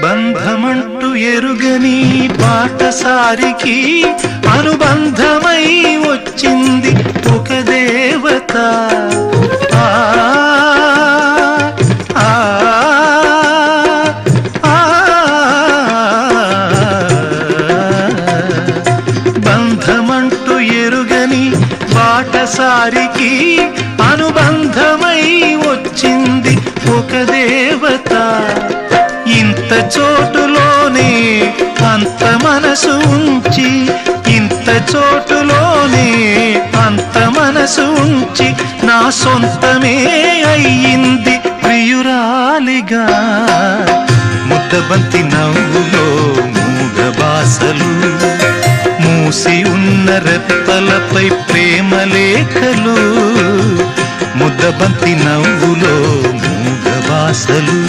బంధమంటూ ఎరుగని బాటసారికి అనుబంధమై వచ్చింది ఒక దేవత. ఆ ఆ ఆ బంధమంటూ ఎరుగని బాటసారికి అనుబంధమై వచ్చింది ఒక దేవత. ఇంత చోటులోనే అంత మనసు ఉంచి, ఇంత చోటులోనే అంత మనసు ఉంచి నా సొంతమే అయ్యింది ప్రియురాలిగా. ముద్దబంతి నవ్వులో మూగ బాసలు, మూసి ఉన్న రెప్పలపై ప్రేమ లేఖలు. ముద్దబంతి నవ్వులో మూగ బాసలు.